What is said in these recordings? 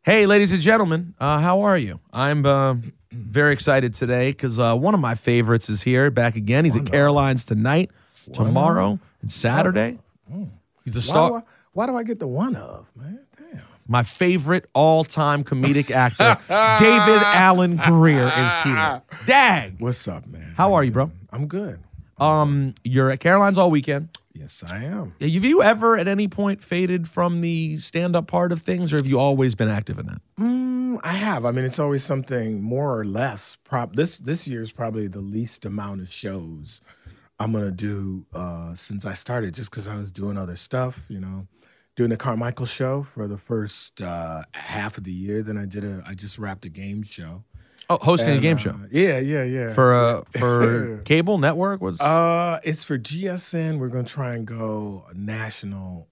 Hey, ladies and gentlemen, how are you? I'm very excited today because one of my favorites is here, back again. He's at Caroline's tonight, tomorrow, and Saturday. He's the star. Why do I get the one of, man? Damn. My favorite all-time comedic actor, David Allen Grier, is here. Dag. What's up, man? How are you, bro? I'm good. You're at Caroline's all weekend. Yes, I am. Have you ever at any point faded from the stand-up part of things, or have you always been active in that? I have. I mean, it's always something more or less. This year's probably the least amount of shows I'm going to do since I started, just because I was doing other stuff, doing the Carmichael show for the first half of the year. Then I just wrapped a game show. Oh, hosting a game show. Yeah. For cable network was. It's for GSN. We're gonna try and go national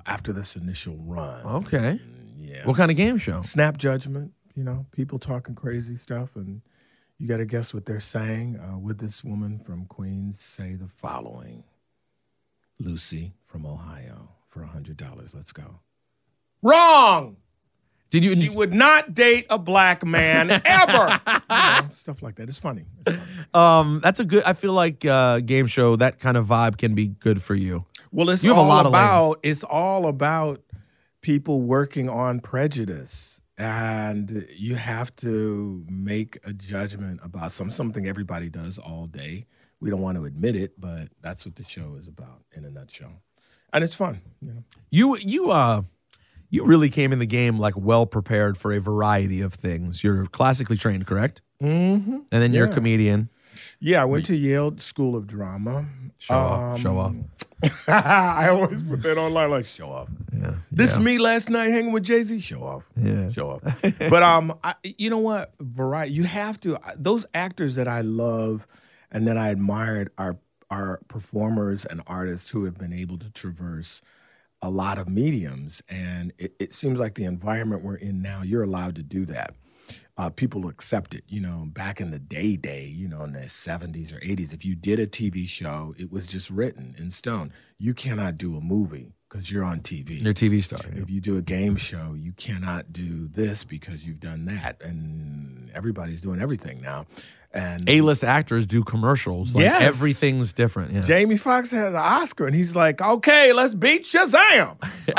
after this initial run. Okay. Yeah. What kind of game show? Snap judgment. People talking crazy stuff, and you got to guess what they're saying. Would this woman from Queens say the following? Lucy from Ohio for $100. Let's go. Wrong. She would not date a black man ever. Stuff like that. It's funny. That's a good. I feel like game show, that kind of vibe can be good for you. Well, it's all about people working on prejudice, and you have to make a judgment about something everybody does all day. We don't want to admit it, but that's what the show is about in a nutshell, and it's fun. You really came in the game like well prepared for a variety of things. You're classically trained, correct? Mm-hmm. And then you're a comedian. Yeah, I went to Yale School of Drama. Show off. I always put that online, like, show off. Yeah. This me last night hanging with Jay-Z. Show off. Yeah. Show off. But you know what? Variety. You have to. Those actors that I love and that I admired are performers and artists who have been able to traverse a lot of mediums, and it seems like the environment we're in now, you're allowed to do that. People accept it. Back in the day, in the 70s or 80s, if you did a TV show, it was just written in stone. You cannot do a movie because you're on TV. You're a TV star. Yeah. If you do a game show, you cannot do this because you've done that. And everybody's doing everything now. And A-list actors do commercials. Like everything's different. Yeah. Jamie Foxx has an Oscar, and he's like, "Okay, let's beat Shazam."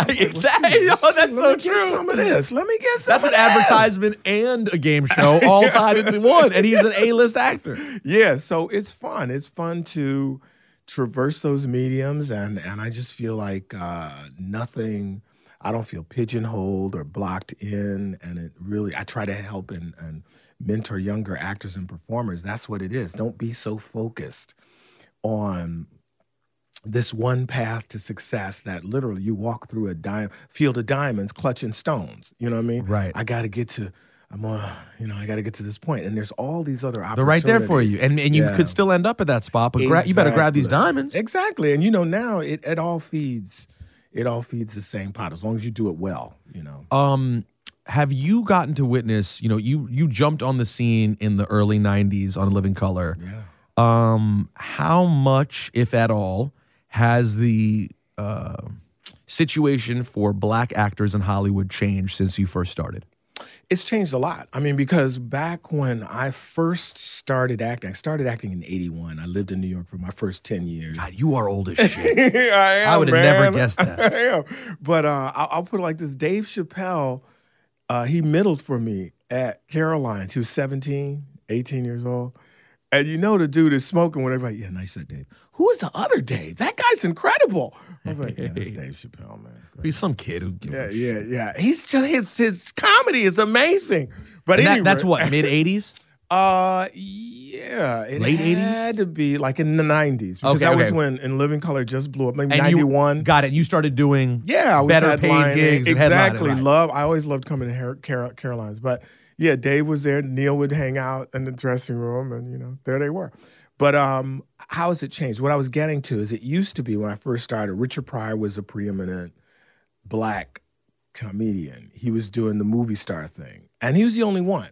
Exactly. That's so true. Get some of this. Let me get some. That's an advertisement and a game show all tied into one, and he's an A-list actor. Yeah, so it's fun. It's fun to traverse those mediums, and I just feel like nothing. I don't feel pigeonholed or blocked in, and it really. I try to help and mentor younger actors and performers. That's what it is. Don't be so focused on this one path to success that literally you walk through a field of diamonds clutching stones. You know what I mean? Right. I got to get to, I got to get to this point. And there's all these other opportunities. They're right there for you. And you could still end up at that spot, but you better grab these diamonds. Exactly. And now it all feeds the same pot as long as you do it well, Have you gotten to witness, you jumped on the scene in the early 90s on Living Color. Yeah. How much, if at all, has the situation for black actors in Hollywood changed since you first started? It's changed a lot. I mean, because back when I first started acting, I started acting in 81. I lived in New York for my first 10 years. God, you are old as shit. I am, I would have never guessed that. I am. But I'll put it like this. Dave Chappelle, he middled for me at Caroline's. He was 17, 18 years old. And the dude is smoking when everybody, yeah, nice set, Dave. Who is the other Dave? That guy's incredible. I was like, yeah, that's Dave Chappelle, man. He's some kid who Yeah. He's just, his comedy is amazing. But anyway, that's what, mid-80s? Yeah. It Late 80s? had to be like in the 90s. Because that was when In Living Color just blew up. Maybe and 91. Got it. You started doing I was better paid gigs. Exactly. And right. I always loved coming to Caroline's. But yeah, Dave was there. Neil would hang out in the dressing room, and there they were. But how has it changed? What I was getting to is it used to be when I first started, Richard Pryor was a preeminent black comedian. He was doing the movie star thing, and he was the only one.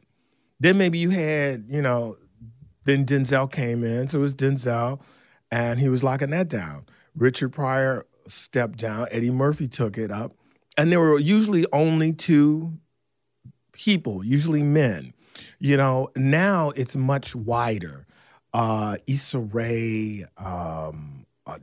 Then maybe you had, then Denzel came in, so it was Denzel, and he was locking that down. Richard Pryor stepped down. Eddie Murphy took it up, and there were usually only two people, usually men. You know, now it's much wider. Issa Rae,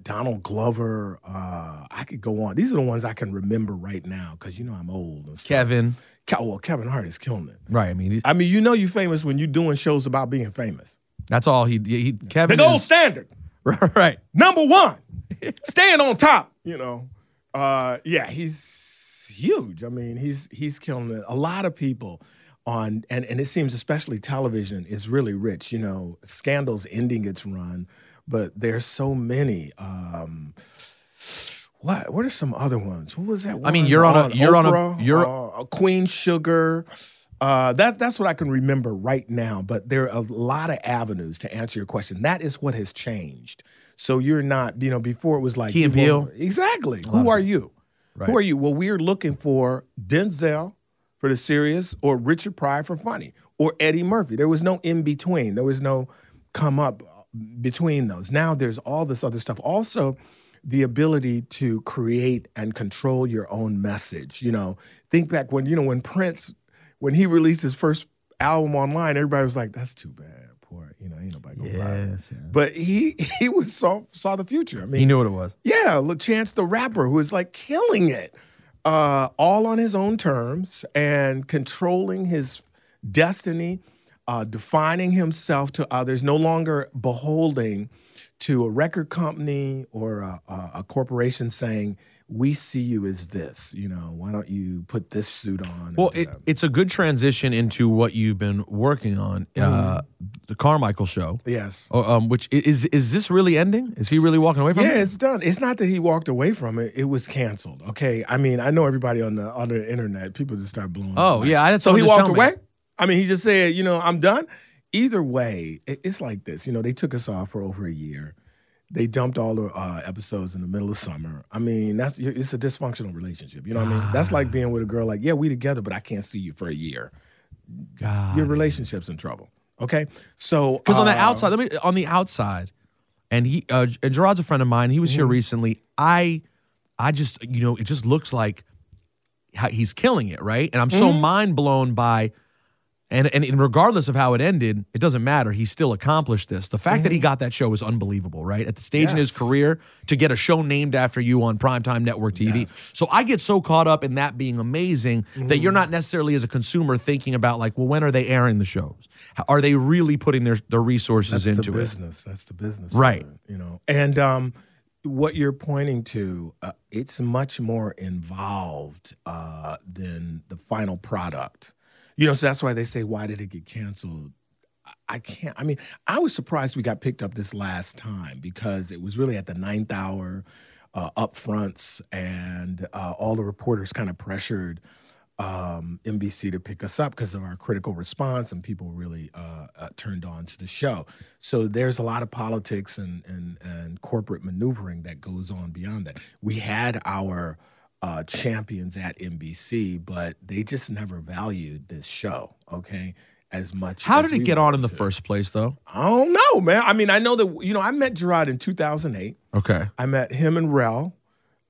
Donald Glover. I could go on. These are the ones I can remember right now because you know I'm old. And stuff. Kevin. Well, Kevin Hart is killing it. Right. I mean, you know you're famous when you're doing shows about being famous. That's all Kevin. The gold standard. Right. Number one. Staying on top. You know. Yeah, he's huge. I mean, he's killing it. A lot of people on and it seems especially television is really rich. You know, Scandal's ending its run, but there's so many. What are some other ones? Who was that one? I mean, you're on a Queen Sugar. That's what I can remember right now. But there are a lot of avenues to answer your question. That is what has changed. So you're not, you know, before it was like Key and Peele. Exactly. Who are you? Right. Who are you? Well, we're looking for Denzel for the serious, or Richard Pryor for funny, or Eddie Murphy. There was no in between. There was no come up between those. Now there's all this other stuff. Also, the ability to create and control your own message. You know, think back when Prince, when he released his first album online, everybody was like, "That's too bad, poor." You know, ain't nobody gonna buy it. Yeah. But he saw the future. I mean, He knew what it was. Yeah, Chance the Rapper, who is like killing it, all on his own terms and controlling his destiny, defining himself to others, no longer beholding to a record company or a corporation saying, "We see you as this, you know, why don't you put this suit on?" Well, it's a good transition into what you've been working on, the Carmichael Show. Yes. Which is this really ending? Is he really walking away from it? Yeah, it's done. It's not that he walked away from it. It was canceled, okay? I mean, I know everybody on the internet, people just start blowing Oh, up. yeah. So he walked away? I mean, he just said, you know, I'm done. Either way, it's like this. You know, they took us off for over a year. They dumped all the episodes in the middle of summer. I mean, it's a dysfunctional relationship. You know what I mean? That's like being with a girl like, yeah, we together, but I can't see you for a year. God. Your relationship's in trouble. Okay? So Because on the outside, and Gerard's a friend of mine. He was here recently. I just, you know, it just looks like he's killing it, right? And I'm so mind blown by, and regardless of how it ended, it doesn't matter. He still accomplished this. The fact that he got that show is unbelievable, right? At the stage in his career, to get a show named after you on primetime network TV. Yes. So I get so caught up in that being amazing that you're not necessarily as a consumer thinking about like, well, when are they airing the shows? Are they really putting their resources into it? That's the business. Right. You know, and what you're pointing to, it's much more involved than the final product. You know, so that's why they say, why did it get canceled? I was surprised we got picked up this last time because it was really at the 9th hour, upfronts, and all the reporters kind of pressured NBC to pick us up because of our critical response, and people really turned on to the show. So there's a lot of politics and corporate maneuvering that goes on beyond that. We had our champions at NBC, but they just never valued this show, okay, as much. How did it get on in the first place, though? I don't know, man. I mean, I know that, you know, I met Gerard in 2008. Okay. I met him and Rel.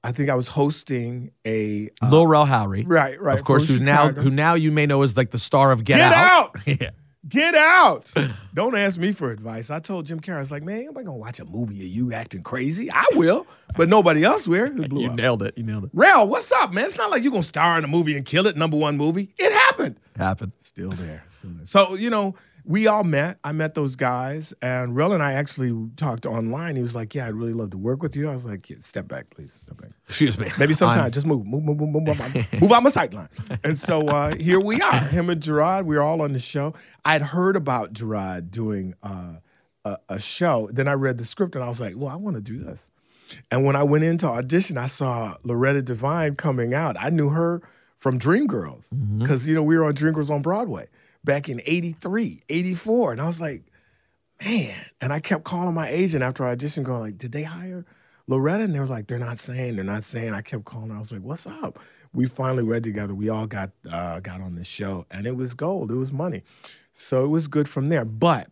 I think I was hosting a Lil Rel Howery. Right. Of course, who now you may know as like the star of Get Out. Yeah. Get out. Don't ask me for advice. I told Jim Carrey, I was like, man, nobody gonna watch a movie of you acting crazy. I will, but nobody else will. It blew up. Nailed it. Rel, what's up, man? It's not like you're gonna star in a movie and kill it, #1 movie. It happened. Still there. So, you know, we all met. I met those guys, and Rel and I actually talked online. He was like, yeah, I'd really love to work with you. I was like, yeah, step back, please. Step back. Excuse me. Maybe sometime. Just move out my sight line. And so here we are, him and Gerard. We're all on the show. I'd heard about Gerard doing a show. Then I read the script, and I was like, well, I want to do this. And when I went into audition, I saw Loretta Devine coming out. I knew her from Dreamgirls because, you know, we were on Dreamgirls on Broadway back in 83, 84. And I was like, man. And I kept calling my agent after I auditioned going like, did they hire Loretta? And they were like, they're not saying. I kept calling her. I was like, what's up? We finally read together. We all got on this show, and it was gold. It was money. So it was good from there. But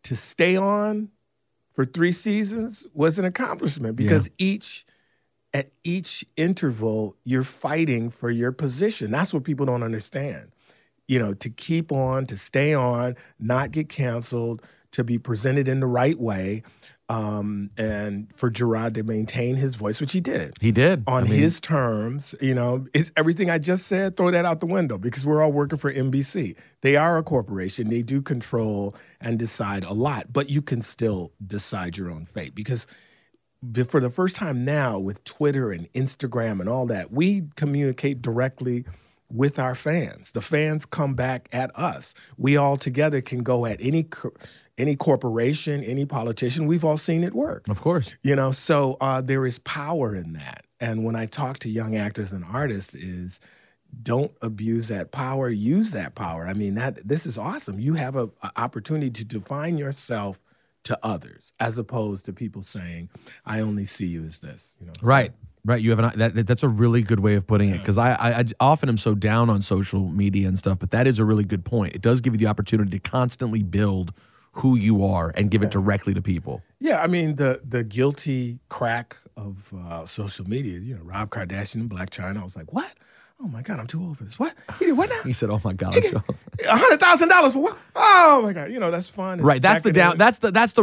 to stay on for 3 seasons was an accomplishment because at each interval, you're fighting for your position. That's what people don't understand. to keep on, to stay on, not get canceled, to be presented in the right way. And for Gerard to maintain his voice, which he did. He did. On his terms, it's everything I just said, throw that out the window because we're all working for NBC. They are a corporation. They do control and decide a lot, but you can still decide your own fate because for the first time now with Twitter and Instagram and all that, we communicate directly with our fans. The fans come back at us. We all together can go at any corporation, any politician. We've all seen it work. Of course. So there is power in that. And when I talk to young actors and artists is don't abuse that power, use that power. This is awesome. You have an opportunity to define yourself to others as opposed to people saying, I only see you as this. Right. Right, you have that's a really good way of putting it because I often am so down on social media and stuff, but that is a really good point. It does give you the opportunity to constantly build who you are and give it directly to people. Yeah, the guilty crack of social media, Rob Kardashian and Black China. I was like, what? Oh my God, I'm too old for this. What? He did what now? He said, "Oh my God, I'm too old." $100,000 for what? Oh my God, that's fun. Right, that's the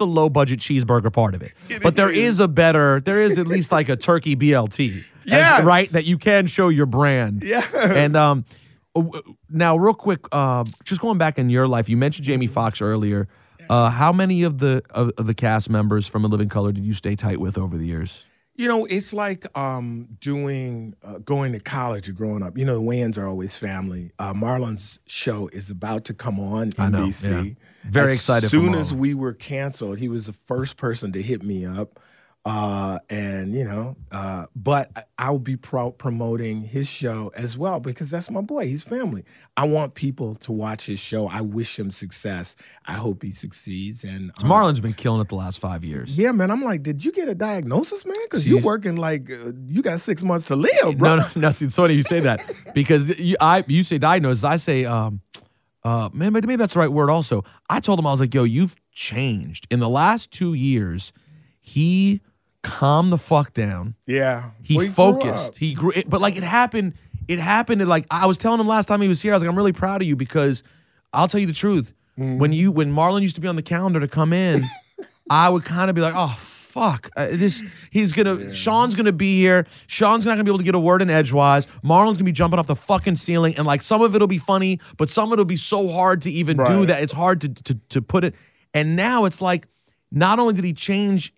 low budget cheeseburger part of it. But there is at least like a turkey BLT, right? That you can show your brand. Yeah. And now, real quick, just going back in your life, you mentioned Jamie Foxx earlier. How many of the cast members from In Living Color did you stay tight with over the years? It's like going to college or growing up. The Wayans are always family. Marlon's show is about to come on NBC. I know, yeah. Very excited. As soon as we were canceled, he was the first person to hit me up. But I'll be promoting his show as well because that's my boy. He's family. I want people to watch his show. I wish him success. I hope he succeeds. And Marlon's been killing it the last 5 years. Yeah, man. I'm like, did you get a diagnosis, man? Because you're working like you got 6 months to live, bro. No. It's funny you say that because you say diagnosis. I say, man, maybe that's the right word. Also, I told him I was like, yo, you've changed in the last 2 years. He calmed the fuck down. Yeah. He focused. He grew. But like it happened. And like I was telling him last time he was here, I was like, I'm really proud of you because I'll tell you the truth. When Marlon used to be on the calendar to come in, I would kind of be like, oh fuck, Sean's gonna be here. Sean's not gonna be able to get a word in edgewise. Marlon's gonna be jumping off the fucking ceiling, and like some of it'll be funny, but some of it'll be so hard to even do that. It's hard to put it. And now it's like, not only did he change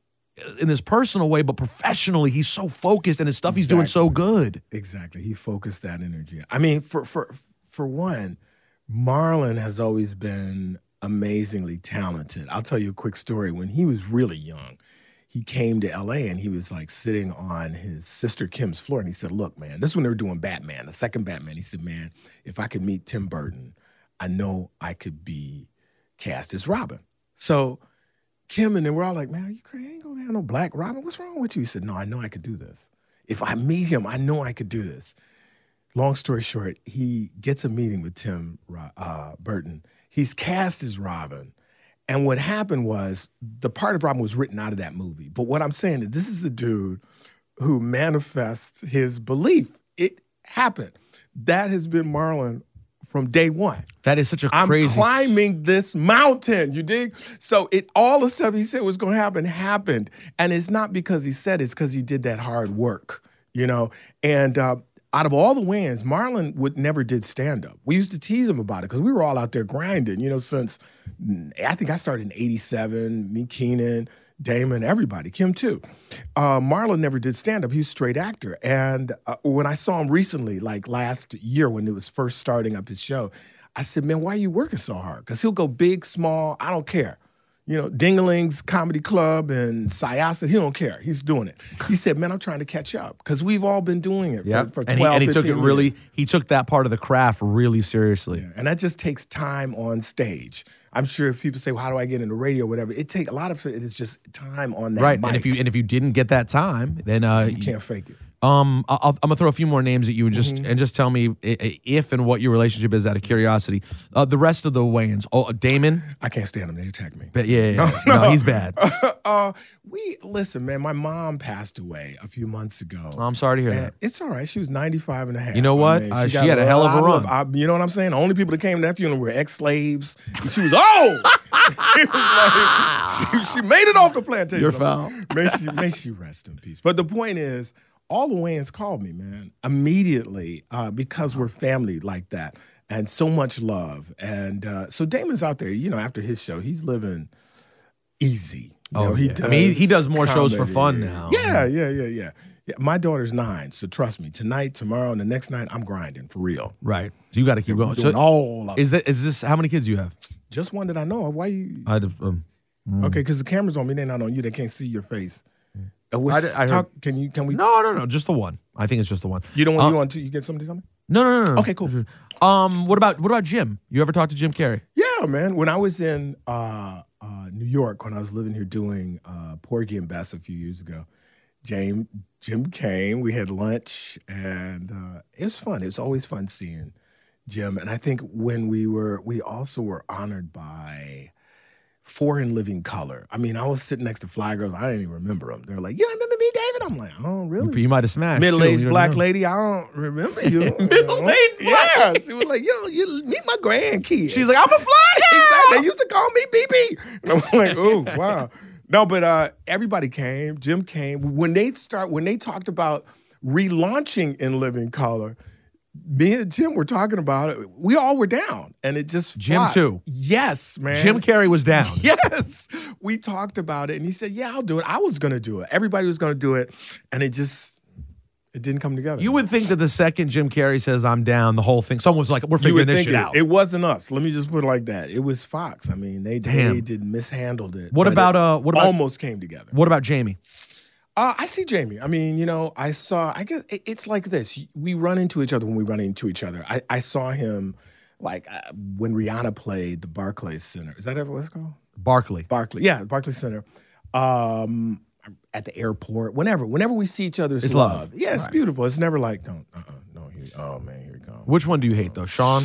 in this personal way, but professionally, he's so focused and his stuff he's doing so good. Exactly. He focused that energy. For one, Marlon has always been amazingly talented. I'll tell you a quick story. When he was really young, he came to LA and he was like sitting on his sister Kim's floor and he said, look, man, this is when they were doing Batman, the second Batman. He said, man, if I could meet Tim Burton, I know I could be cast as Robin. So Kim and then we're all like, man, are you crazy? I ain't gonna have no Black Robin. What's wrong with you? He said, no, I know I could do this. If I meet him, I know I could do this. Long story short, he gets a meeting with Tim Burton. He's cast as Robin. And what happened was the part of Robin was written out of that movie. But what I'm saying is this is a dude who manifests his belief. It happened. That has been Marlon from day one. That is such a crazy... I'm climbing this mountain, you dig? So all the stuff he said was going to happen happened. And it's not because he said it, it's because he did that hard work, And out of all the wins, Marlon never did stand-up. We used to tease him about it because we were all out there grinding, since I think I started in 87, me, Keenan, Damon, everybody, Kim too. Marlon never did stand-up. He was a straight actor. And when I saw him recently, like last year when it was first starting up his show, I said, man, why are you working so hard? Because he'll go big, small, I don't care. Dingling's Comedy Club and Syosset, he don't care. He's doing it. He said, man, I'm trying to catch up because we've all been doing it for 12, and he 15 took it really, years. He took that part of the craft really seriously. Yeah, and that just takes time on stage. I'm sure if people say, well, how do I get into radio or whatever, a lot of it is just time on that mic. And if you didn't get that time, then you can't fake it. I'm gonna throw a few more names at you and just tell me if and what your relationship is out of curiosity. The rest of the Wayans. Oh, Damon. I can't stand him. They attack me. But no, he's bad. Listen, man. My mom passed away a few months ago. I'm sorry to hear that. It's all right. She was 95 and a half. You know what? She had a hell of a run. You know what I'm saying? The only people that came to that funeral were ex-slaves. She was old. She made it off the plantation. You're foul. May she rest in peace. But the point is, all the Wayans called me, man, immediately because we're family like that and so much love. And so Damon's out there, after his show, he's living easy. He does. I mean, he does more shows for fun now. Yeah. My daughter's 9, so trust me. Tonight, tomorrow, and the next night, I'm grinding for real. Right. So you got to keep going. Doing all of it. Is this how many kids do you have? Just one that I know of. Why you? Okay, because the camera's on me, they're not on you. They can't see your face. I heard, Can we? No, just the one. I think it's just the one. You don't want you get somebody to tell me? No. Okay, cool. What about Jim? You ever talk to Jim Carrey? Yeah, man. When I was in New York, when I was living here doing Porgy and Bess a few years ago, Jim came. We had lunch, and it was fun. It was always fun seeing Jim. And I think when we also were honored by Foreign Living Color. I mean, I was sitting next to Fly Girls. I didn't even remember them. They were like, "You remember me, David?" I'm like, "Oh, really?" You might have smashed. Middle-aged black lady. I don't remember you. Middle-aged black. Yeah. She was like, you meet my grandkids. She's like, "I'm a Fly Girl." Exactly. They used to call me BB. And I'm like, "Oh, wow." No, but everybody came. Jim came. When they talked about relaunching In Living Color, me and Jim were talking about it. We all were down, and it just Jim too. Yes, man. Jim Carrey was down. Yes, we talked about it, and he said, "Yeah, I'll do it." I was going to do it. Everybody was going to do it, and it didn't come together. You would think that the second Jim Carrey says I'm down, the whole thing, someone was like, "We're figuring this shit out." It wasn't us. Let me just put it like that. It was Fox. I mean, they mishandled it. What about almost came together? What about Jamie? I see Jamie. I mean, I guess it's like this. We run into each other when we run into each other. I saw him like when Rihanna played the Barclays Center. Is that ever what it's called? Barclay. Yeah, Barclays Center. At the airport, whenever we see each other, it's love. Yeah, it's beautiful. It's never like, no, oh man, here we come. Which one do you hate though? Shawn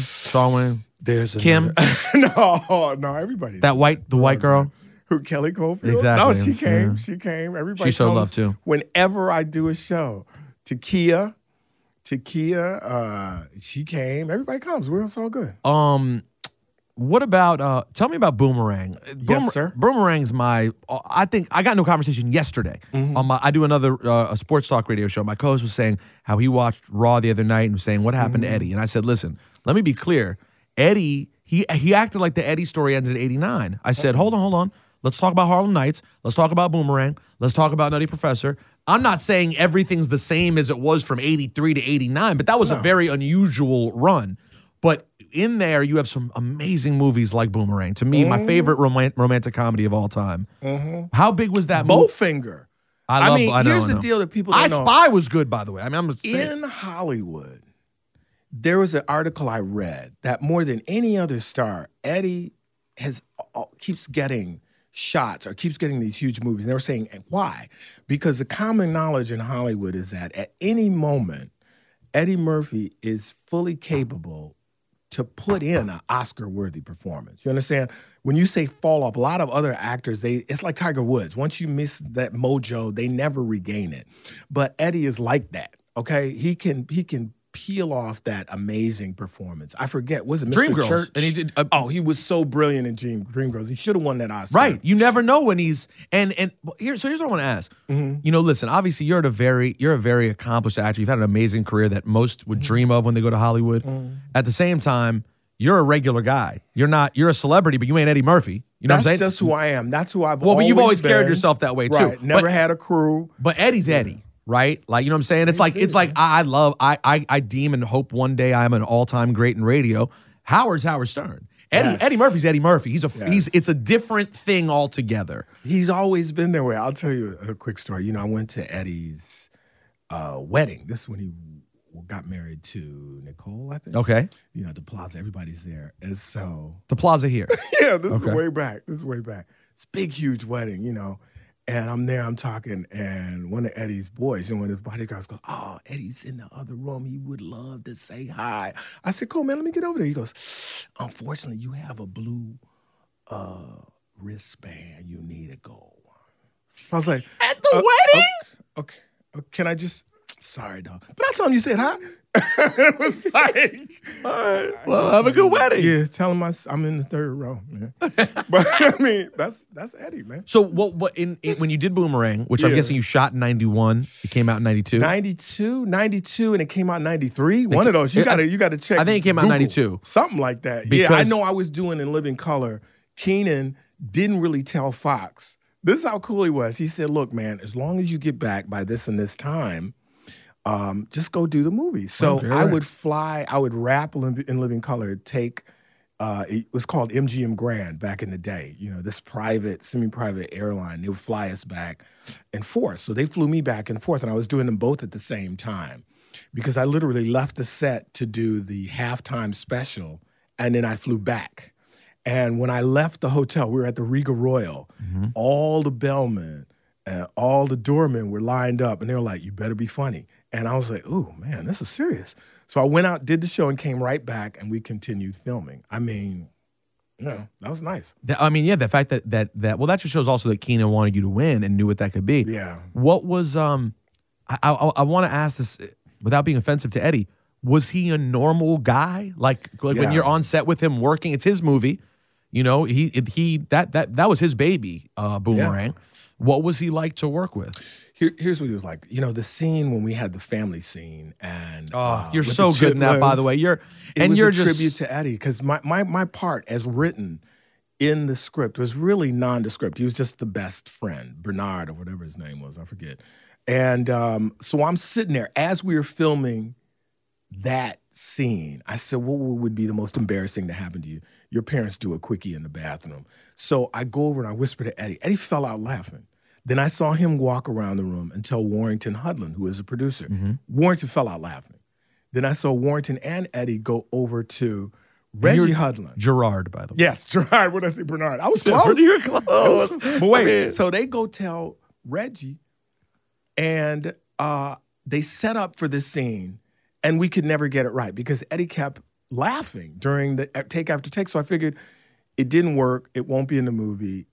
Wayne? There's Kim? No, everybody. The white girl? Who, Kelly Cofield? Exactly. No, she came. Yeah. She came. Everybody she showed love too. Whenever I do a show, Takia, she came. Everybody comes. It's all good. What about, tell me about Boomerang. Yes, sir. Boomerang's I think, I got into a conversation yesterday. I do another a sports talk radio show. My co-host was saying how he watched Raw the other night and was saying, what happened to Eddie? And I said, listen, let me be clear. Eddie, he acted like the Eddie story ended at 89. I said, hold on. Let's talk about Harlem Nights. Let's talk about Boomerang. Let's talk about Nutty Professor. I'm not saying everything's the same as it was from 83 to 89, but that was a very unusual run. But in there, you have some amazing movies like Boomerang. To me, my favorite romantic comedy of all time. How big was that movie? Bowfinger. I mean, here's the deal that people don't know. I Spy was good, by the way. I mean, in Hollywood, there was an article I read that more than any other star, Eddie keeps getting shots or keeps getting these huge movies. And they were saying, why? Because the common knowledge in Hollywood is that at any moment, Eddie Murphy is fully capable to put in an Oscar-worthy performance. You understand? When you say fall off, a lot of other actors, it's like Tiger Woods. Once you miss that mojo, they never regain it. But Eddie is like that, okay? He can peel off that amazing perforance. I forget, was it Mr. Dreamgirls? Church? And he did. He was so brilliant in Dreamgirls. He should have won that Oscar. Right. You never know when he's here's what I want to ask. Listen, obviously you're a very accomplished actor. You've had an amazing career that most would dream of when they go to Hollywood. At the same time, you're a regular guy. You're a celebrity, but you ain't Eddie Murphy. You know what I'm saying? That's just who I am. That's who I've always but you've always been. carried yourself that way too. Right. Never had a crew. But Eddie's Eddie. Right? Like, you know what I'm saying? It's like I deem and hope one day I'm an all-time great in radio. Howard's Howard Stern. Eddie Murphy's Eddie Murphy. It's a different thing altogether. He's always been that way. I'll tell you a quick story. I went to Eddie's wedding. This is when he got married to Nicole, I think. Okay. The Plaza, everybody's there. And so the Plaza here. yeah, this is way back. It's a big, huge wedding, And I'm there, I'm talking, and one of Eddie's boys, one of his bodyguards goes, "Oh, Eddie's in the other room. He would love to say hi." I said, "Cool, man, let me get over there." He goes, "Unfortunately, you have a blue wristband. You need a gold one." I was like, At the wedding? Okay, can I just, sorry, dog. But I told him you said hi. It was like, all right, well, have a good wedding. Yeah, tell him I'm in the third row, man. But I mean, that's Eddie, man. So what in when you did Boomerang, which I'm guessing you shot in 91, it came out in 92? 92, and it came out in 93. One of those. You gotta check. I think it came out in 92. Something like that. Yeah, I know I was doing In Living Color. Keenan didn't really tell Fox. This is how cool he was. He said, "Look, man, as long as you get back by this and this time, just go do the movie." So okay, I would fly, I would rap in Living Color, take, it was called MGM Grand back in the day, this private, semi-private airline. They would fly us back and forth. So they flew me back and forth, and I was doing them both at the same time because I literally left the set to do the halftime special, and then I flew back. And when I left the hotel, we were at the Riga Royal. Mm-hmm. All the bellmen and all the doormen were lined up, and they were like, "You better be funny." And I was like, "Oh, man, this is serious." So I went out, did the show, and came right back, and we continued filming. I mean, that was nice. I mean, yeah, the fact that well, that just shows also that Keenan wanted you to win and knew what that could be. Yeah. What was I want to ask this without being offensive to Eddie. Was he a normal guy? Like when you're on set with him working, it's his movie. That was his baby, Boomerang. Yeah. What was he like to work with? Here's what he was like. The scene when we had the family scene, and you're so good in that, by the way. You're a tribute to Eddie, because my part as written in the script was really nondescript. He was just the best friend, Bernard or whatever his name was, I forget. And so I'm sitting there as we were filming that scene. I said, "What would be the most embarrassing to happen to you? Your parents do a quickie in the bathroom." So I go over and I whisper to Eddie. Eddie fell out laughing. Then I saw him walk around the room and tell Warrington Hudlin, who is a producer. Mm-hmm. Warrington fell out laughing. Then I saw Warrington and Eddie go over to Reggie Hudlin. Gerard, by the way. Yes, Gerard. What did I say, Bernard? I was close. You're close. But wait, so they go tell Reggie, and they set up for this scene, and we could never get it right because Eddie kept laughing during the take after take. So I figured it didn't work. It won't be in the movie.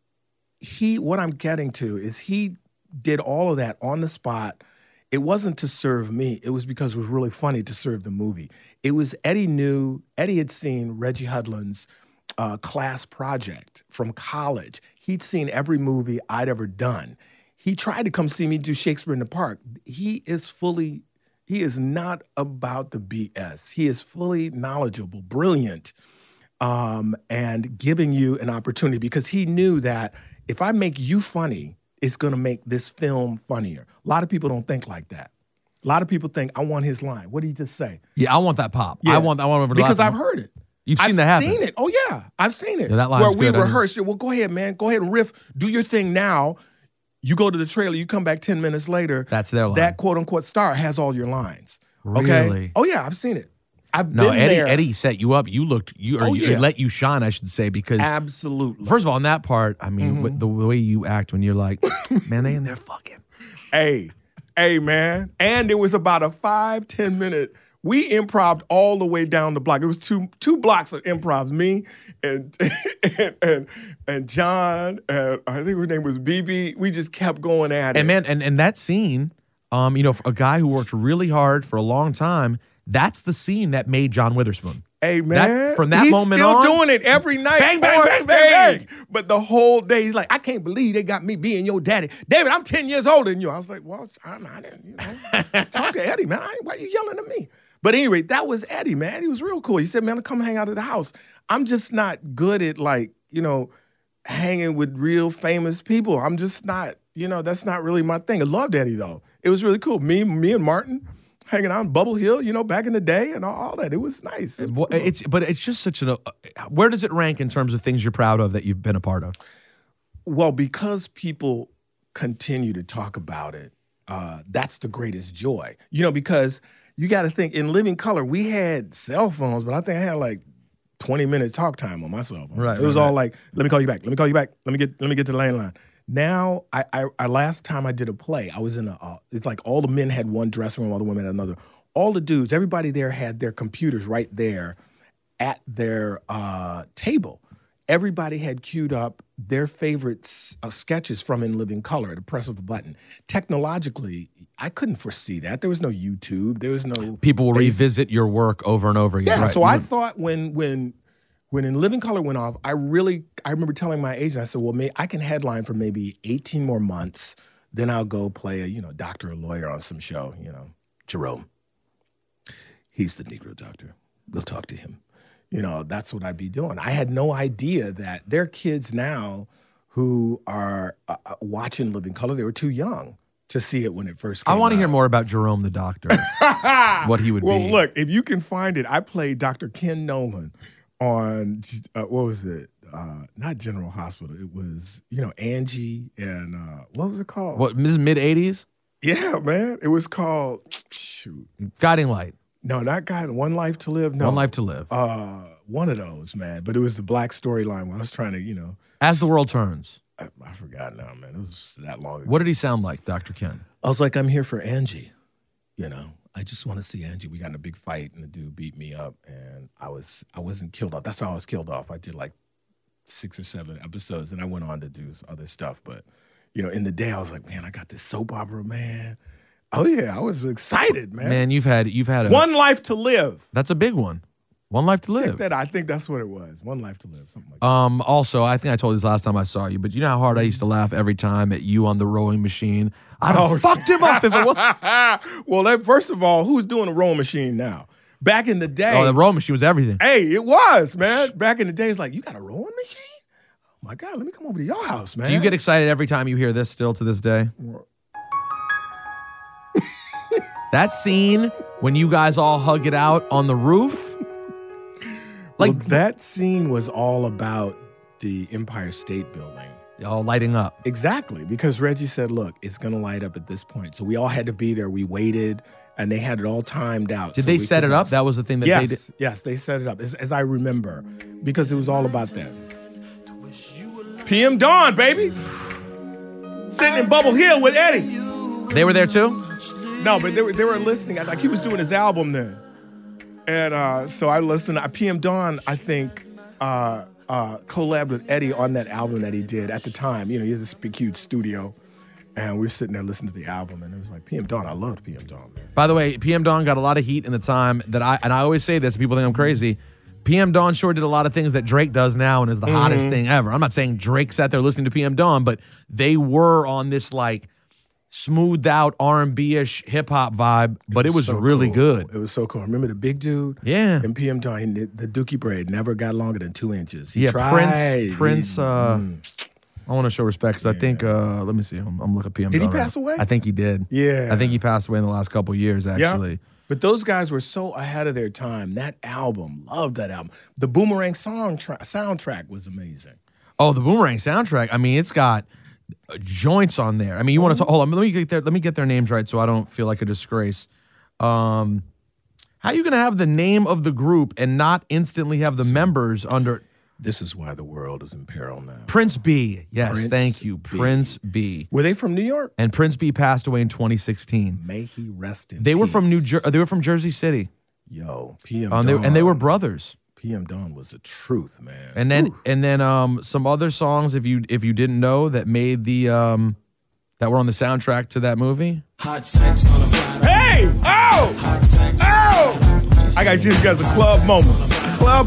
What I'm getting to is he did all of that on the spot. It wasn't to serve me. It was because it was really funny to serve the movie. It was Eddie had seen Reggie Hudlin's class project from college. He'd seen every movie I'd ever done. He tried to come see me do Shakespeare in the Park. He is not about the BS. He is fully knowledgeable, brilliant, and giving you an opportunity because he knew that if I make you funny, it's going to make this film funnier. A lot of people don't think like that. A lot of people think, "I want his line." What did he just say? Yeah, I want that pop. Yeah. I want over the because I've heard it. You've seen that happen. I've seen it. Oh, yeah. I've seen it. Yeah, that line's where we good, rehearsed it. Well, go ahead, man. Go ahead and riff. Do your thing now. You go to the trailer. You come back 10 minutes later. That's their line. That quote-unquote star has all your lines. Really? Okay? Oh, yeah. I've seen it. I've been there. Eddie set you up. You looked, let you shine, I should say, because absolutely. First of all, on that part, I mean, the way you act when you're like, "Man, they in there fucking." Hey, man. And it was about a 5-10 minute. We improv all the way down the block. It was two blocks of improv. Me and John, and I think her name was BB. We just kept going at it. And man, and that scene, for a guy who worked really hard for a long time, that's the scene that made John Witherspoon. Hey, man. From that moment on. on. He's still doing it every night. Bang, bang, bang, bang, bang. But the whole day, he's like, "I can't believe they got me being your daddy. David, I'm 10 years older than you." I was like, "Well, I didn't, talk to Eddie, man. Why are you yelling at me?" But anyway, that was Eddie, man. He was real cool. He said, "Man, come hang out at the house." I'm just not good at, hanging with real famous people. I'm just not, that's not really my thing. I loved Eddie, though. It was really cool. Me and Martin hanging out in Bubble Hill, back in the day and all that. It was nice. It's just such where does it rank in terms of things you're proud of that you've been a part of? Well, because people continue to talk about it, that's the greatest joy. Because you got to think, in Living Color, we had cell phones, but I think I had like 20 minutes talk time on my cell phone. Right. It was all like, "Let me call you back. Let me call you back. Let me get to the landline." Now, I last time I did a play, I was in it's like all the men had one dressing room, all the women had another. All the dudes, everybody there had their computers right there at their table. Everybody had queued up their favorite sketches from In Living Color at the press of a button. Technologically, I couldn't foresee that. There was no YouTube. There was no... People will revisit your work over and over again. Yeah, right. So I thought when In Living Color went off, I remember telling my agent, I said, well, I can headline for maybe 18 more months. Then I'll go play a, doctor or lawyer on some show, Jerome. He's the Negro doctor. We'll talk to him. That's what I'd be doing. I had no idea that there are kids now who are watching Living Color. They were too young to see it when it first came out. I want to hear more about Jerome the doctor, what he would be. Well, look, if you can find it, I played Dr. Ken Nolan on, what was it? Not General Hospital. It was, Angie and what was it called? What, this is mid-'80s? Yeah, man. It was called, shoot. Guiding Light. No, not Guiding. One Life to Live. No. One Life to Live. One of those, man. But it was the black storyline where I was trying to, As the World Turns. I forgot now, man. It was that long ago. What did he sound like, Dr. Ken? I was like, I'm here for Angie. I just want to see Angie. We got in a big fight, and the dude beat me up, and I wasn't killed off. That's how I was killed off. I did like 6 or 7 episodes, and I went on to do other stuff. But, in the day, I was like, man, I got this soap opera, man. Oh, yeah, I was excited, man. Man, you've had a... One Life to Live. That's a big one. One Life to Live. Check that out. I think that's what it was. One Life to Live, something like that. Also, I think I told you this last time I saw you, but you know how hard I used to laugh every time at you on the rowing machine? I'd have fucked him up if it was... Well, first of all, who's doing a rowing machine now? Back in the day... Oh, the rowing machine was everything. Hey, it was, man. Back in the day, it's like, you got a rowing machine? Oh, my God, let me come over to your house, man. Do you get excited every time you hear this still to this day? That scene when you guys all hug it out on the roof? Well, that scene was all about the Empire State Building. All lighting up. Exactly, because Reggie said, look, it's going to light up at this point. So we all had to be there. We waited, and they had it all timed out. Did they set it up? That was the thing that they did? Yes, they set it up, as I remember, because it was all about that. PM Dawn, baby. Sitting in Bubble Hill with Eddie. They were there too? No, but they were listening. Like, he was doing his album then. And so I listened. PM Dawn, I think, collabed with Eddie on that album that he did at the time. He had this big, huge studio. And we were sitting there listening to the album. And it was like, PM Dawn, I loved PM Dawn, man. By the way, PM Dawn got a lot of heat in the time that I always say this, people think I'm crazy. PM Dawn sure did a lot of things that Drake does now and is the hottest thing ever. I'm not saying Drake sat there listening to PM Dawn, but they were on this, like, smoothed out R&B-ish hip-hop vibe, but it was so really cool. good. It was so cool. Remember the big dude? Yeah. And PM Dawn, the dookie braid never got longer than 2 inches. He yeah, tried. Prince, I want to show respect because I think, let me see, I'm looking at PM Dawn. Did he pass away? I think he did. Yeah. I think he passed away in the last couple of years, actually. Yeah. But those guys were so ahead of their time. That album, loved that album. The Boomerang soundtrack was amazing. Oh, the Boomerang soundtrack. I mean, it's got joints on there. I mean, you want to hold on? Let me get their names right so I don't feel like a disgrace. How are you going to have the name of the group and not instantly have the members under? This is why the world is in peril now. Prince B. Yes, Prince thank you. B. Prince B. Were they from New York? And Prince B passed away in 2016. May he rest in They peace. were from They were from Jersey City. Yo, PM Dawn. And they were brothers. PM Dawn was the truth, man. And then some other songs, if you didn't know, that made the that were on the soundtrack to that movie. Hot sex on a platter. Hey! Oh! Hot sex. Oh! I got just got a club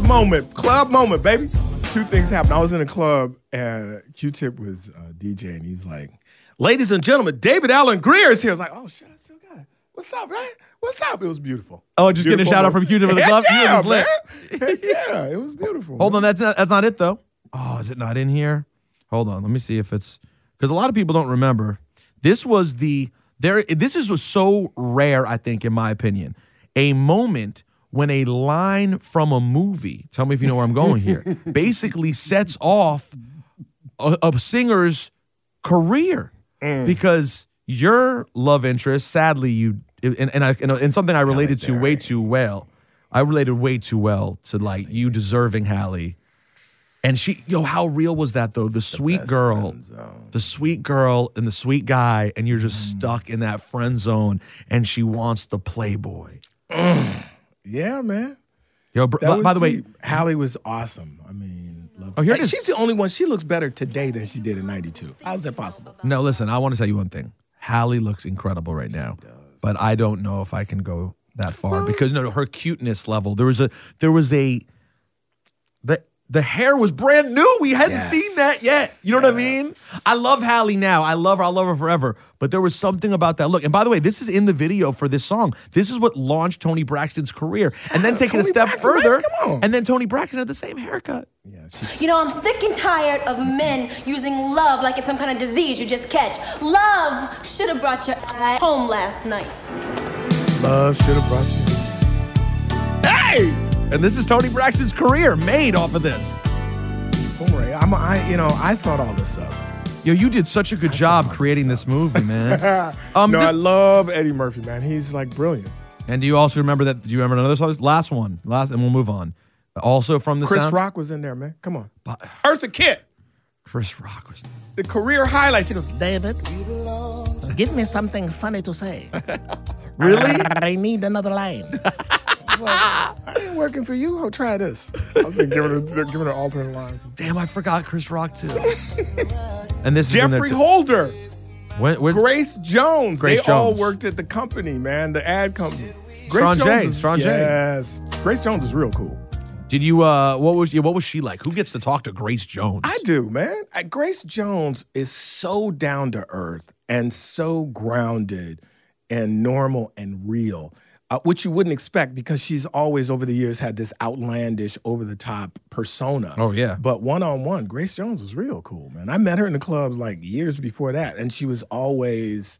moment, baby. 2 things happened. I was in a club and Q-Tip was DJing. He's like, ladies and gentlemen, David Allen Grier is here. I was like, oh shit, I still got it. What's up, man? What's up? It was beautiful. Oh, just getting a shout out from Q-Tip for the club? Yeah, was lit. Heck yeah, it was beautiful. Hold on, that's not it though. Oh, is it not in here? Hold on, let me see if it's, because a lot of people don't remember. This was was so rare, I think, in my opinion. A moment when a line from a movie, tell me if you know where I'm going here, basically sets off a singer's career. Because your love interest, sadly, and something I related to way too well. I related way too well to, like, you deserving Hallie. And how real was that though? The sweet girl and the sweet guy, and you're just stuck in that friend zone, and she wants the playboy. Yeah, man. Yo, by the way, Halle was awesome. I mean, here it is. She's the only one. She looks better today than she did in '92. How's that possible? No, listen, I want to tell you one thing. Halle looks incredible right now, but I don't know if I can go that far because her cuteness level. The hair was brand new. We hadn't seen that yet. You know what I mean? I love Halle now. I love her forever. But there was something about that look. And by the way, this is in the video for this song. This is what launched Toni Braxton's career. And then take it a step further, and then Toni Braxton had the same haircut. Yeah, I'm sick and tired of men using love like it's some kind of disease you just catch. Love should have brought your ass home last night. Love should have brought you. Hey! And this is Toni Braxton's career made off of this. Boomerang. I thought all this up. Yo, you did such a good job creating this movie, man. I love Eddie Murphy, man. He's like brilliant. And do you also remember that? Do you remember another song? Last, and we'll move on. Also from the Chris sound? Rock was in there, man. Come on. Eartha Kitt. Chris Rock was the career highlights. He goes, David, give me something funny to say. Really? I need another line. I ain't working for you. Oh, try this. I was giving her alternate lines. Damn, I forgot Chris Rock too. And this Jeffrey Holder, when, Grace Jones. Grace they all Jones. worked at the company, man, the ad company. Stranger. Yes, Grace Jones is real cool. Did you? What was she like? Who gets to talk to Grace Jones? I do, man. Grace Jones is so down to earth and so grounded and normal and real. Which you wouldn't expect because she's always over the years had this outlandish, over-the-top persona. Oh, yeah. But one-on-one, Grace Jones was real cool, man. I met her in the club like years before that, and she was always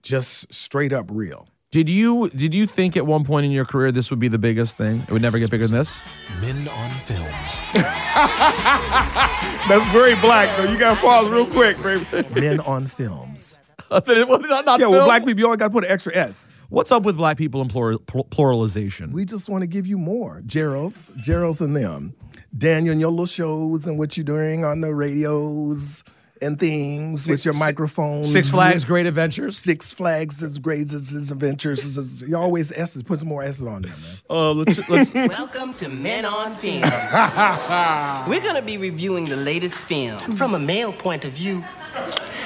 just straight up real. Did you think at one point in your career this would be the biggest thing? It would never get bigger than this? Men on Films. That's very black, though. You got to pause real quick, baby. Men on Films. Not Yeah, film? with black people, you always got to put an extra S. What's up with black people and pluralization? We just want to give you more. Gerald's and them. Daniel and your little shows and what you're doing on the radios and things with your microphones. Six Flags Great Adventures. Six Flags is great as adventures. You always S's. Put some more S's on there, man. Let's Welcome to Men on Film. We're going to be reviewing the latest film from a male point of view.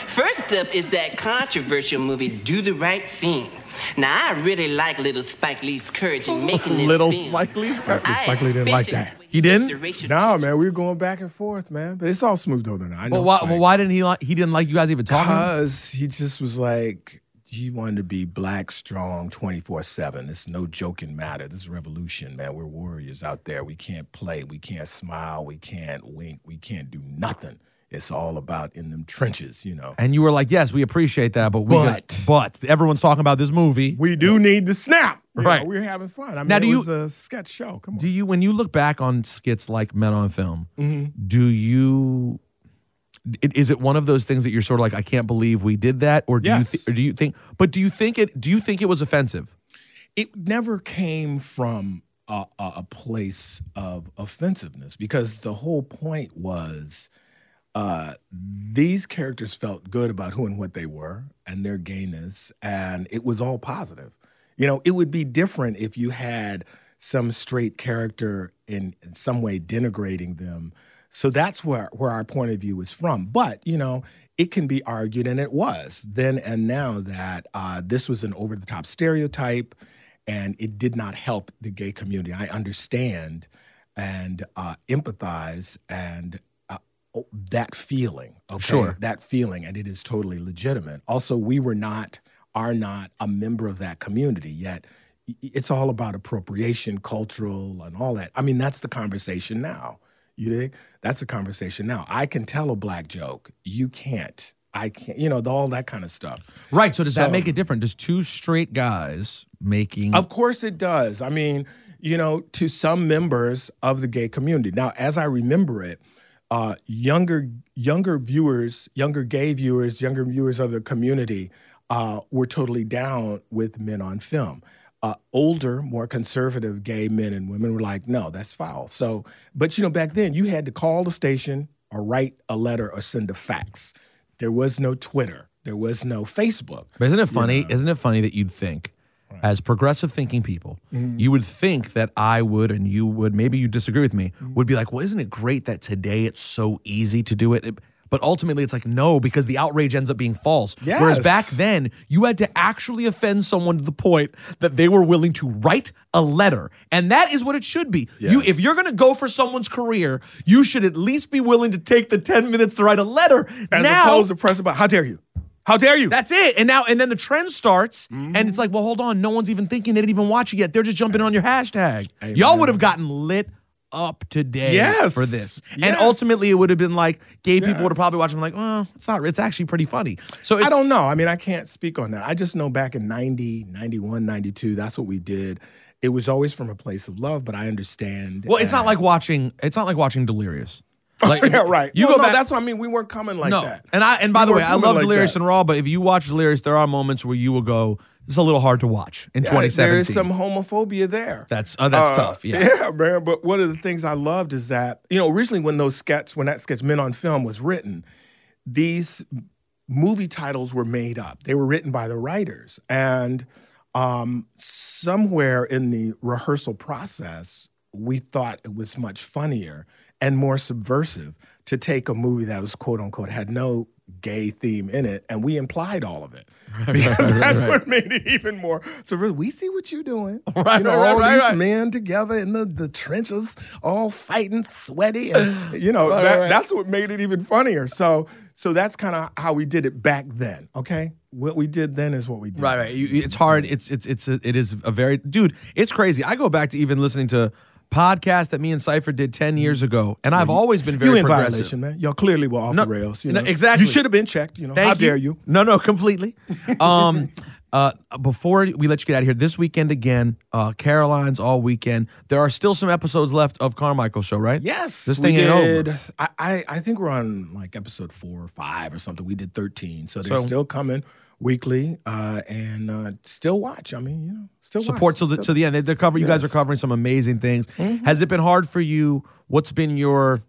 First up is that controversial movie, Do the Right Thing. Now, I really like little Spike Lee's courage in making this Little film. Spike Lee? Spike Lee didn't like that. He didn't? No, man, we were going back and forth, man. But it's all smoothed over now. I know. Well, why didn't he didn't like you guys even talking? Because he just was like, he wanted to be black, strong, 24/7. It's no joking matter. This is revolution, man. We're warriors out there. We can't play. We can't smile. We can't wink. We can't do nothing. It's all about in them trenches, you know. And you were like, yes, we appreciate that, but everyone's talking about this movie. We do need to snap. Right. We're having fun. I mean, now, it was a sketch show. Come on. Do you, when you look back on skits like Men on Film, is it one of those things that you're sort of like, I can't believe we did that? Or do you think it was offensive? It never came from a place of offensiveness because the whole point was these characters felt good about who and what they were and their gayness, and it was all positive. You know, it would be different if you had some straight character in some way denigrating them. So that's where our point of view is from. But, you know, it can be argued, and it was then and now, that this was an over-the-top stereotype, and it did not help the gay community. I understand and empathize and that feeling, okay? Sure. That feeling, and it is totally legitimate. Also, we are not a member of that community, yet it's all about appropriation, cultural, and all that. I mean, that's the conversation now. You dig? That's the conversation now. I can tell a black joke. You can't. I can't, you know, all that kind of stuff. Right, so does that make it different? Does two straight guys making... Of course it does. I mean, you know, to some members of the gay community. Now, as I remember it, younger viewers, younger gay viewers, younger viewers of the community were totally down with Men on Film. older, more conservative gay men and women were like, no, that's foul. So, but back then you had to call the station or write a letter or send a fax. There was no Twitter. There was no Facebook. But isn't it funny? Isn't it funny that you'd think, as progressive thinking people, you would think that I would, and you would, maybe you disagree with me, would be like, well, isn't it great that today it's so easy to do it? But ultimately, it's like, no, because the outrage ends up being false. Yes. Whereas back then, you had to actually offend someone to the point that they were willing to write a letter. And that is what it should be. Yes. If you're going to go for someone's career, you should at least be willing to take the 10 minutes to write a letter. As opposed to press about, how dare you? How dare you? That's it. And then the trend starts, and it's like, well, hold on. No one's even thinking. They didn't even watch it yet. They're just jumping on your hashtag. Amen. Y'all would have gotten lit up today for this. And ultimately, it would have been like, gay people would have probably watched it and like, well, it's actually pretty funny. So I don't know. I mean, I can't speak on that. I just know back in 90, 91, 92, that's what we did. It was always from a place of love, but I understand. Well, it's not like watching Delirious. Like, yeah, right. You go back. That's what I mean. We weren't coming like that. And by the way, I love Delirious and Raw, but if you watch Delirious, there are moments where you will go, this is a little hard to watch in 2017. There is some homophobia there. That's tough. Yeah, man. But one of the things I loved is that, originally when that sketch Men on Film was written, these movie titles were made up. They were written by the writers. And somewhere in the rehearsal process, we thought it was much funnier and more subversive to take a movie that was quote unquote had no gay theme in it, and we implied all of it because that's what made it even more. So really, we see what you're doing. All these men together in the trenches, all fighting, sweaty, and that's what made it even funnier. So that's kind of how we did it back then. Okay, what we did then is what we did. Right. It's hard. It is a very It's crazy. I go back to even listening to podcast that me and Cypher did 10 years ago, and I've always been very progressive. Violation, man. Y'all clearly were off the rails. Exactly. You should have been checked. How dare you? No, completely. Before we let you get out of here, this weekend again, Caroline's all weekend. There are still some episodes left of Carmichael's show, right? Yes. This thing ain't over. I think we're on like episode 4 or 5 or something. We did 13. So they're still coming weekly and still watch. I mean, support to the end. They're covering. You guys are covering some amazing things. Has it been hard for you? What's been your?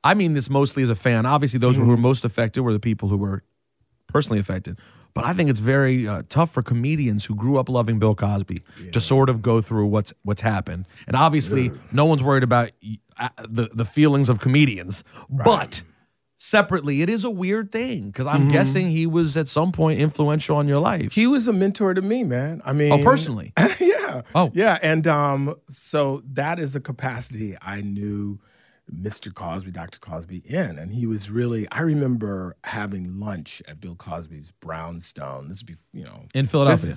I mean this mostly as a fan. Obviously, those who were most affected were the people who were personally affected. But I think it's very tough for comedians who grew up loving Bill Cosby to sort of go through what's happened. And obviously, no one's worried about the feelings of comedians, but. Separately, it is a weird thing because I'm guessing he was at some point influential on your life. He was a mentor to me, man. I mean, personally, yeah, oh, yeah, and so that is a capacity I knew Mr. Cosby, Dr. Cosby in, and he was really. I remember having lunch at Bill Cosby's Brownstone. This would be, in Philadelphia.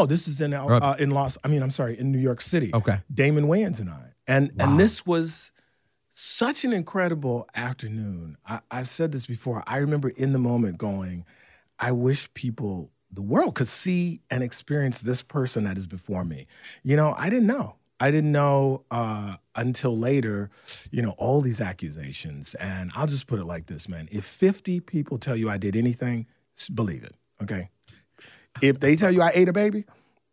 This is in in New York City. Okay, Damon Wayans and I, and this was. Such an incredible afternoon. I've said this before. I remember in the moment going, I wish people, the world could see and experience this person that is before me. I didn't know. I didn't know until later, all these accusations. And I'll just put it like this, man. If 50 people tell you I did anything, believe it, okay? If they tell you I ate a baby,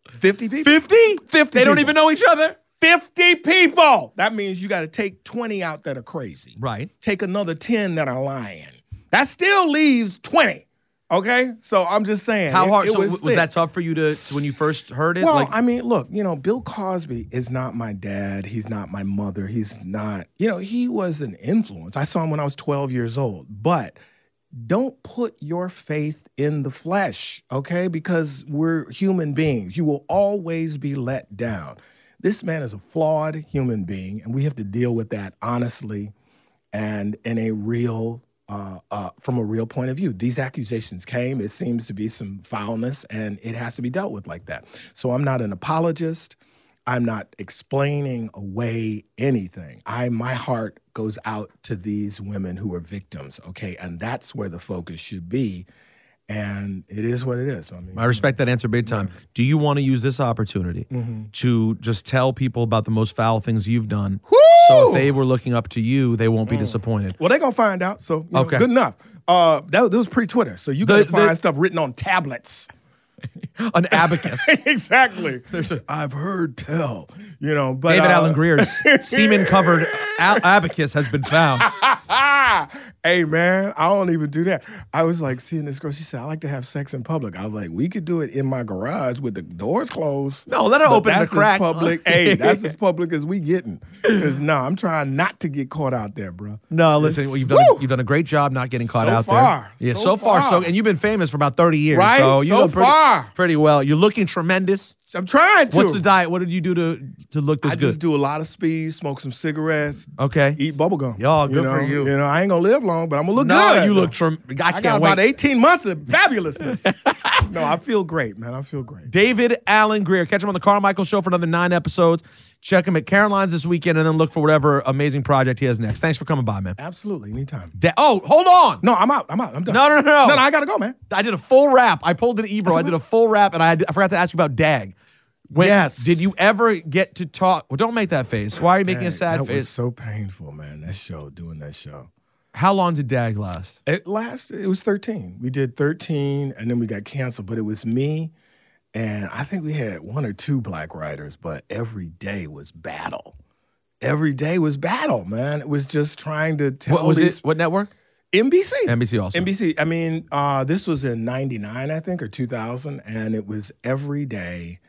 50 people. 50? 50 They don't even know each other? 50 people. That means you got to take 20 out that are crazy. Right. Take another 10 that are lying. That still leaves 20. Okay? So I'm just saying. How hard? Was that tough for you to when you first heard it? Well, I mean, look, Bill Cosby is not my dad. He's not my mother. He's not, he was an influence. I saw him when I was 12 years old. But don't put your faith in the flesh, okay? Because we're human beings. You will always be let down. This man is a flawed human being, and we have to deal with that honestly and in a real, from a real point of view. These accusations came. It seems to be some foulness, and it has to be dealt with like that. So I'm not an apologist. I'm not explaining away anything. My heart goes out to these women who are victims, okay? And that's where the focus should be. And it is what it is. I respect that answer big time. Do you want to use this opportunity to just tell people about the most foul things you've done? Woo! So if they were looking up to you, they won't be disappointed. Well, they're going to find out. So, good enough. That was pre-Twitter. So you got to find stuff written on tablets. An abacus. Exactly. I've heard tell, but David Allen Grier's semen-covered abacus has been found. Hey, man, I don't even do that. I was like seeing this girl. She said, I like to have sex in public. I was like, we could do it in my garage with the doors closed. No, let her open the crack. Hey, that's as public as we getting. Because, no, I'm trying not to get caught out there, bro. No, listen, you've done a great job not getting caught out there. Yeah, so far. And you've been famous for about 30 years. Right? So you far. Pretty well. You're looking tremendous. I'm trying to. What's the diet? What did you do to look this good? I just do a lot of speed, smoke some cigarettes. Okay. Eat bubble gum. Y'all, good for you. I ain't going to live long, but I'm going to look good. No, you look I got about 18 months of fabulousness. No, I feel great, man. I feel great. David Allen Grier. Catch him on The Carmichael Show for another 9 episodes. Check him at Caroline's this weekend, and then look for whatever amazing project he has next. Thanks for coming by, man. Absolutely. Anytime. Hold on. No, I'm out. I'm done. No. No, I got to go, man. I did a full rap. I pulled an Ebro. I did a full rap, and I forgot to ask you about Dag. Yes. Did you ever get to talk? Well, don't make that face. Why are you making a sad face? That was so painful, man, doing that show. How long did Dag last? It was 13. We did 13, and then we got canceled, but it was me, and I think we had 1 or 2 black writers, but every day was battle. Every day was battle, man. It was just trying to tell What was it? What network? NBC. NBC also. NBC. I mean, this was in 99, I think, or 2000, and it was every day.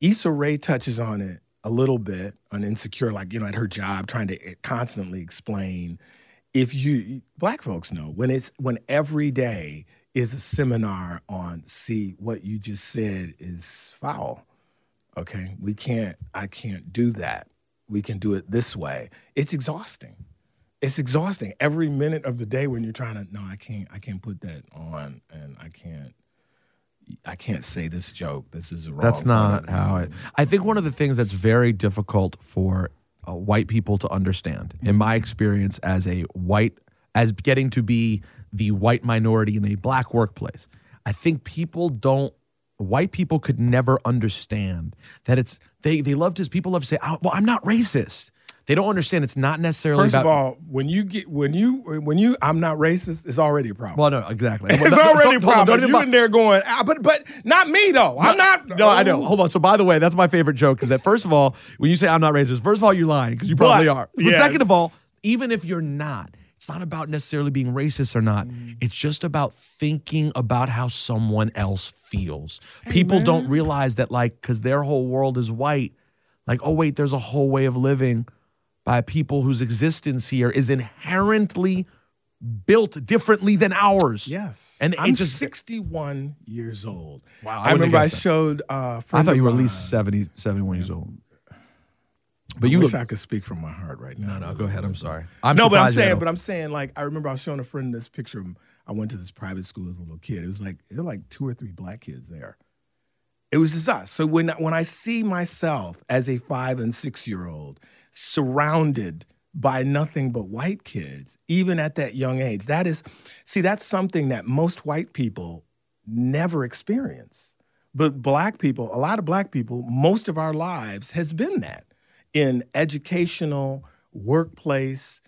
Issa Rae touches on it a little bit on Insecure, at her job, trying to constantly explain. Black folks know when every day is a seminar on, see, what you just said is foul. Okay, I can't do that. We can do it this way. It's exhausting. It's exhausting every minute of the day when you're trying to, no, I can't put that on, and I can't say this joke. This is wrong. That's not how it. I think one of the things that's very difficult for white people to understand, in my experience as getting to be the white minority in a black workplace, I think white people could never understand that they love to, people love to say, oh, well, I'm not racist. They don't understand it's not necessarily First about. First of all, when you I'm not racist, it's already a problem. Well, no, exactly. It's already a problem. You're in there going, but not me though. I'm not. No, I know. Hold on. So by the way, that's my favorite joke, is that first of all, when you say I'm not racist, first of all, you're lying, because you probably are. But yes. Second of all, even if you're not, it's not about necessarily being racist or not. It's just about thinking about how someone else feels. People don't realize that, because their whole world is white, oh wait, there's a whole way of living by people whose existence here is inherently built differently than ours. Yes. And I'm just 61 years old. Wow. I remember I showed I thought you were at least 70, 71 years old. But I wish I could speak from my heart right now. No, go ahead. I'm sorry. I'm saying, I remember I was showing a friend this picture. I went to this private school as a little kid. It was there were 2 or 3 black kids there. It was just us. So when I see myself as a 5 and 6-year-old surrounded by nothing but white kids, even at that young age, that's something that most white people never experience. But black people, a lot of black people, most of our lives has been that. In educational, workplace,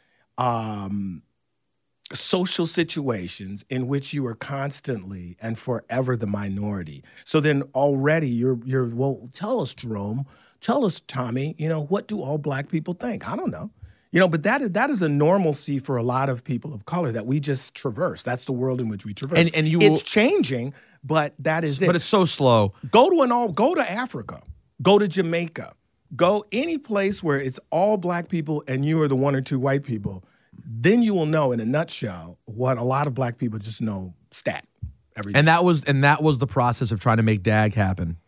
social situations in which you are constantly and forever the minority. So then already you're well, tell us, Jerome, tell us, Tommy, what do all black people think? I don't know. But that is a normalcy for a lot of people of color that we just traverse. That's the world in which we traverse. And it's changing, but that is it. But it's so slow. Go to Africa. Go to Jamaica. Go any place where it's all black people and you are the 1 or 2 white people. Then you will know in a nutshell what a lot of black people just know stat every day. And that was the process of trying to make Dag happen.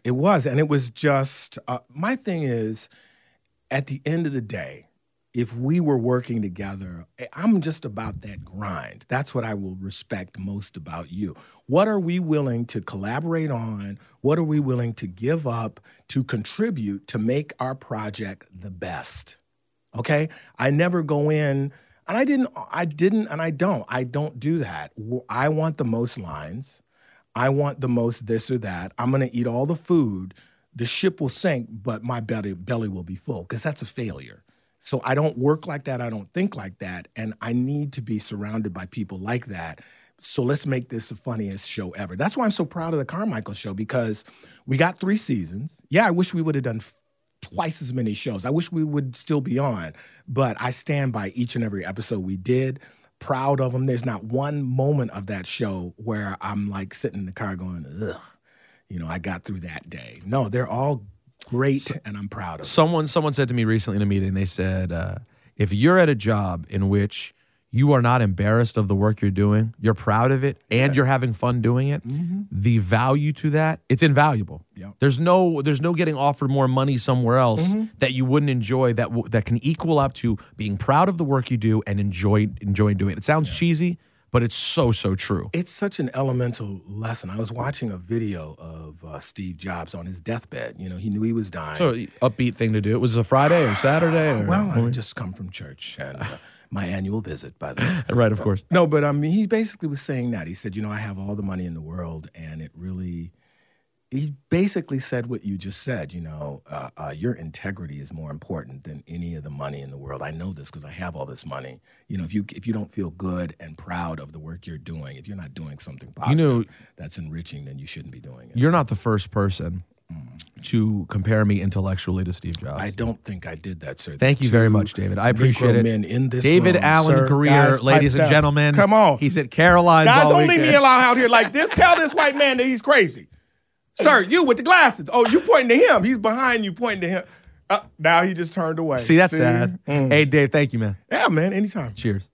It was. And it was just, my thing is, at the end of the day, if we were working together, I'm just about that grind. That's what I will respect most about you. What are we willing to collaborate on? What are we willing to give up to contribute to make our project the best? Okay? I never go in, and I didn't, and I don't do that. I want the most lines. I want the most this or that. I'm going to eat all the food. The ship will sink, but my belly will be full, because that's a failure. So I don't work like that. I don't think like that. And I need to be surrounded by people like that, so let's make this the funniest show ever. That's why I'm so proud of the Carmichael Show, because we got 3 seasons. Yeah, I wish we would have done twice as many shows. I wish we would still be on, but I stand by each and every episode we did. Proud of them. There's not one moment of that show where I'm like sitting in the car going, ugh, you know, I got through that day. No, they're all great, and I'm proud of them. Someone said to me recently in a meeting, they said, if you're at a job in which you are not embarrassed of the work you're doing, you're proud of it, and you're having fun doing it, the value to that, it's invaluable. Yep. There's no getting offered more money somewhere else that you wouldn't enjoy that can equal up to being proud of the work you do and enjoying doing it. It sounds cheesy, but it's so true. It's such an elemental lesson. I was watching a video of Steve Jobs on his deathbed. You know, he knew he was dying. So upbeat thing to do. Was it a Friday or Saturday? Or Well, I just come from church and my annual visit, by the way. Right, of course. No, but he basically was saying that. He said, you know, I have all the money in the world, and he basically said what you just said, you know, your integrity is more important than any of the money in the world. I know this because I have all this money. You know, if you don't feel good and proud of the work you're doing, if you're not doing something positive that's enriching, then you shouldn't be doing it. You're not the first person to compare me intellectually to Steve Jobs. I don't think I did that, sir. Thank you very much, David. I appreciate it. Men in this David room, Allen sir. Grier, Guys, ladies pipe and down. gentlemen. Come on. He's at Caroline's Guys, all don't leave weekend. me alone out here like this. Tell this white man that he's crazy. Sir, you with the glasses. Oh, you pointing to him. He's behind you pointing to him. Now he just turned away. See, that's sad. Hey, Dave, thank you, man. Yeah, man, anytime. Cheers.